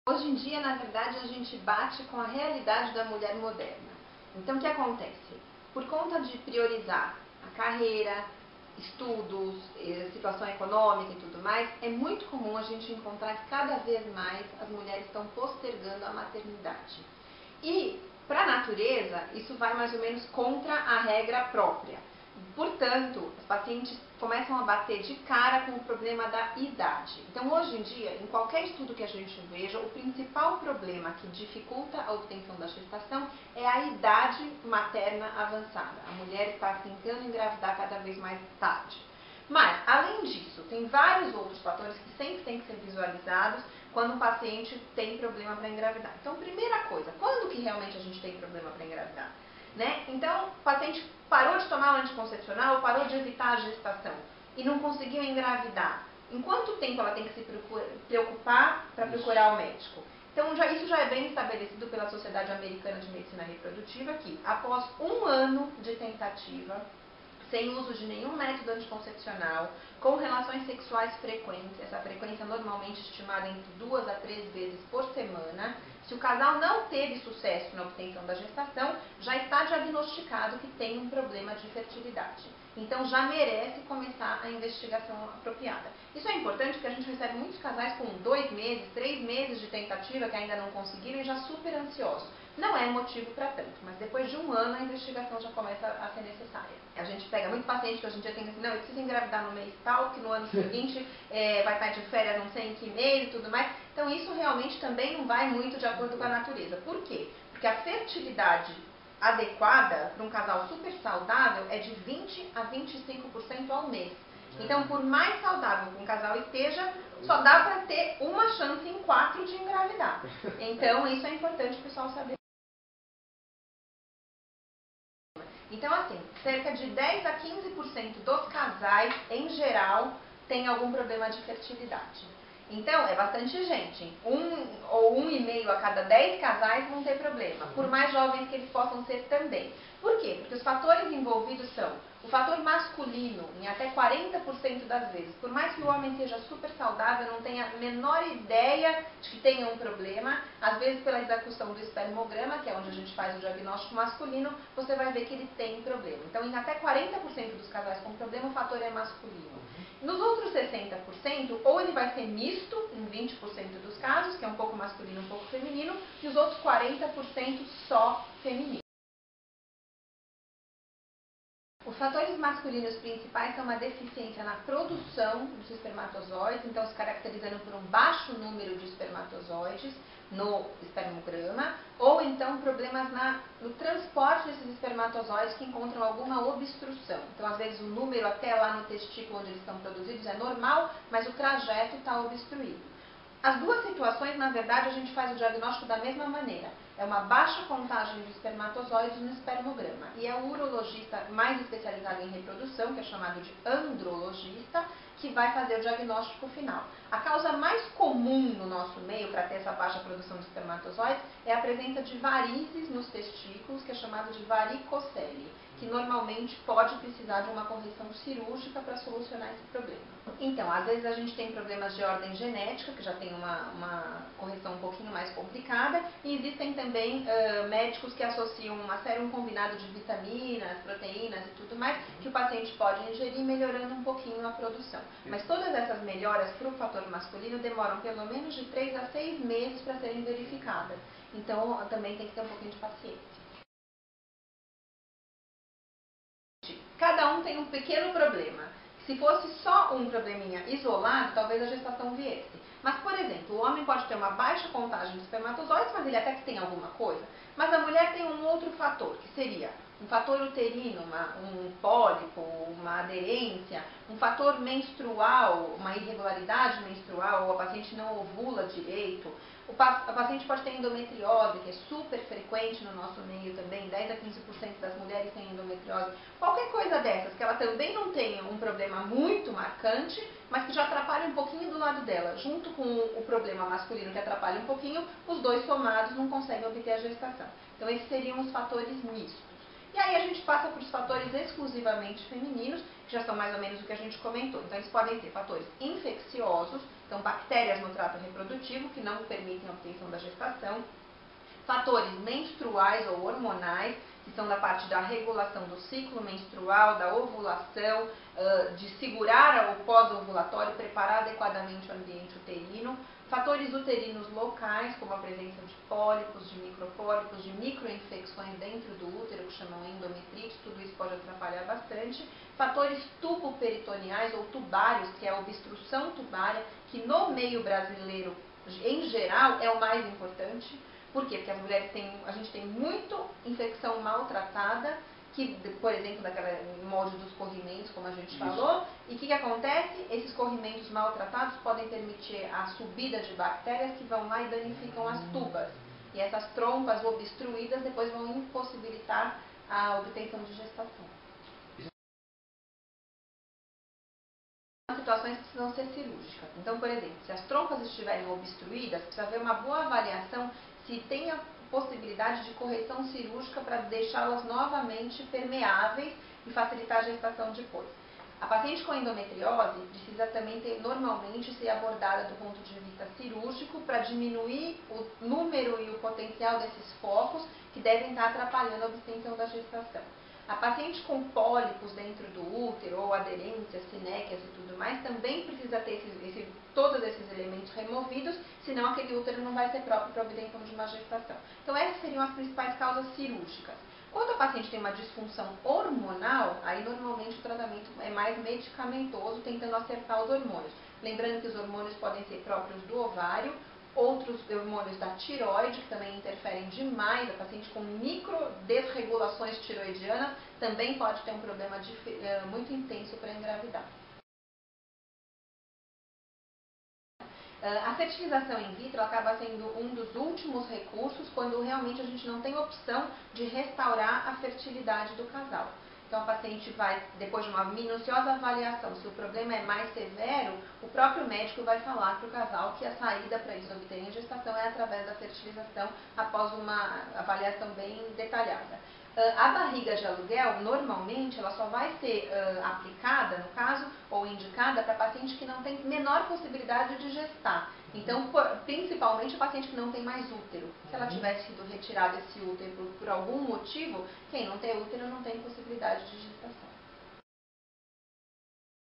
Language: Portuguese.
Hoje em dia, na verdade, a gente bate com a realidade da mulher moderna. Então, o que acontece? Por conta de priorizar a carreira, estudos, situação econômica e tudo mais, é muito comum a gente encontrar que cada vez mais as mulheres estão postergando a maternidade. E, para a natureza, isso vai mais ou menos contra a regra própria. Portanto, os pacientes começam a bater de cara com o problema da idade. Então, hoje em dia, em qualquer estudo que a gente veja, o principal problema que dificulta a obtenção da gestação é a idade materna avançada. A mulher está tentando engravidar cada vez mais tarde. Mas, além disso, tem vários outros fatores que sempre têm que ser visualizados quando o paciente tem problema para engravidar. Então, primeira coisa, quando que realmente a gente tem problema para engravidar? Então, o paciente parou de tomar o anticoncepcional, parou de evitar a gestação e não conseguiu engravidar. Em quanto tempo ela tem que se preocupar para procurar o médico? Então, isso já é bem estabelecido pela Sociedade Americana de Medicina Reprodutiva, que após 1 ano de tentativa, sem uso de nenhum método anticoncepcional, com relações sexuais frequentes, essa frequência normalmente estimada entre 2 a 3 vezes por semana, se o casal não teve sucesso na obtenção da gestação, já está diagnosticado que tem um problema de fertilidade. Então já merece começar a investigação apropriada. Isso é importante porque a gente recebe muitos casais com 2 meses, 3 meses de tentativa que ainda não conseguiram e já super ansiosos. Não é motivo para tanto, mas depois de 1 ano a investigação já começa a ser necessária. A gente pega muito paciente que hoje em dia tem assim, não, eu preciso engravidar no mês tal, que no ano seguinte vai estar de férias não sei em que mês e tudo mais. Então isso realmente também não vai muito de acordo com a natureza. Por quê? Porque a fertilidade adequada para um casal super saudável é de 20 a 25% ao mês. Então, por mais saudável que um casal esteja, só dá para ter uma chance em 4 de engravidar. Então, isso é importante o pessoal saber. Então, assim, cerca de 10 a 15% dos casais, em geral, tem algum problema de fertilidade. Então, é bastante gente. 1 ou 1,5 a cada 10 casais vão ter problema, por mais jovens que eles possam ser também. Por quê? Porque os fatores envolvidos são o fator masculino, em até 40% das vezes. Por mais que o homem seja super saudável, não tenha a menor ideia de que tenha um problema, às vezes pela execução do espermograma, que é onde a gente faz o diagnóstico masculino, você vai ver que ele tem problema. Então, em até 40% dos casais com problema, o fator é masculino. Nos outros 60%, ou ele vai ser misto, em 20% dos casos, que é um pouco masculino e um pouco feminino, e os outros 40% só feminino. Os fatores masculinos principais são uma deficiência na produção dos espermatozoides, então se caracterizando por um baixo número de espermatozoides no espermograma, ou então problemas no transporte desses espermatozoides que encontram alguma obstrução. Então, às vezes, o número até lá no testículo onde eles estão produzidos é normal, mas o trajeto está obstruído. As duas situações, na verdade, a gente faz o diagnóstico da mesma maneira. É uma baixa contagem de espermatozoides no espermograma. E é o urologista mais especializado em reprodução, que é chamado de andrologista, que vai fazer o diagnóstico final. A causa mais comum no nosso meio para ter essa baixa produção de espermatozoides é a presença de varizes nos testículos, que é chamado de varicocele, que normalmente pode precisar de uma correção cirúrgica para solucionar esse problema. Então, às vezes a gente tem problemas de ordem genética, que já tem uma correção um pouquinho mais complicada, e existem também médicos que associam uma série combinado de vitaminas, proteínas e tudo mais, que o paciente pode ingerir, melhorando um pouquinho a produção. Mas todas essas melhoras para o fator masculino demoram pelo menos de 3 a 6 meses para serem verificadas. Então, também tem que ter um pouquinho de paciência. Cada um tem um pequeno problema. Se fosse só um probleminha isolado, talvez a gestação viesse. Mas, por exemplo, o homem pode ter uma baixa contagem de espermatozoides, mas ele até que tem alguma coisa. Mas a mulher tem um outro fator, que seria um fator uterino, um pólipo, uma aderência, um fator menstrual, uma irregularidade menstrual, ou a paciente não ovula direito. A paciente pode ter endometriose, que é super frequente no nosso meio também, 10 a 15% das mulheres têm endometriose. Qualquer coisa dessas, que ela também não tenha um problema muito marcante, mas que já atrapalha um pouquinho do lado dela, junto com o problema masculino que atrapalha um pouquinho, os dois somados não conseguem obter a gestação. Então, esses seriam os fatores mistos. E aí a gente passa por fatores exclusivamente femininos, que já são mais ou menos o que a gente comentou. Então eles podem ser fatores infecciosos, então bactérias no trato reprodutivo, que não permitem a obtenção da gestação, fatores menstruais ou hormonais, que são da parte da regulação do ciclo menstrual, da ovulação, de segurar o pós-ovulatório, preparar adequadamente o ambiente uterino, fatores uterinos locais, como a presença de pólipos, de micropólipos, de microinfecções dentro do útero, que chamam endometrite, tudo isso pode atrapalhar bastante, fatores tuboperitoneais ou tubários, que é a obstrução tubária, que no meio brasileiro, em geral, é o mais importante. Por quê? Porque as mulheres a gente tem muito infecção maltratada, que, por exemplo, daquela molde dos corrimentos, como a gente falou, e o que acontece? Esses corrimentos maltratados podem permitir a subida de bactérias que vão lá e danificam as tubas. E essas trompas obstruídas depois vão impossibilitar a obtenção de gestação. As situações precisam ser cirúrgicas. Então, por exemplo, se as trompas estiverem obstruídas, precisa haver uma boa avaliação se tem a possibilidade de correção cirúrgica para deixá-las novamente permeáveis e facilitar a gestação depois. A paciente com endometriose precisa também normalmente ser abordada do ponto de vista cirúrgico para diminuir o número e o potencial desses focos que devem estar atrapalhando a obtenção da gestação. A paciente com pólipos dentro do útero, ou aderências, sinéquias e tudo mais, também precisa ter todos esses elementos removidos, senão aquele útero não vai ser próprio para a obtenção de uma gestação. Então essas seriam as principais causas cirúrgicas. Quando a paciente tem uma disfunção hormonal, aí normalmente o tratamento é mais medicamentoso, tentando acertar os hormônios. Lembrando que os hormônios podem ser próprios do ovário, outros hormônios da tireoide, que também interferem demais. A paciente com micro desregulações tiroidianas também pode ter um problema muito intenso para engravidar. A fertilização in vitro acaba sendo um dos últimos recursos quando realmente a gente não tem opção de restaurar a fertilidade do casal. Então a paciente vai, depois de uma minuciosa avaliação, se o problema é mais severo, o próprio médico vai falar para o casal que a saída para eles obterem a gestação é através da fertilização, após uma avaliação bem detalhada. A barriga de aluguel, normalmente, ela só vai ser aplicada, no caso, ou indicada para paciente que não tem menor possibilidade de gestar. Então, principalmente a paciente que não tem mais útero. Se ela tivesse sido retirada esse útero por algum motivo, quem não tem útero não tem possibilidade de gestação.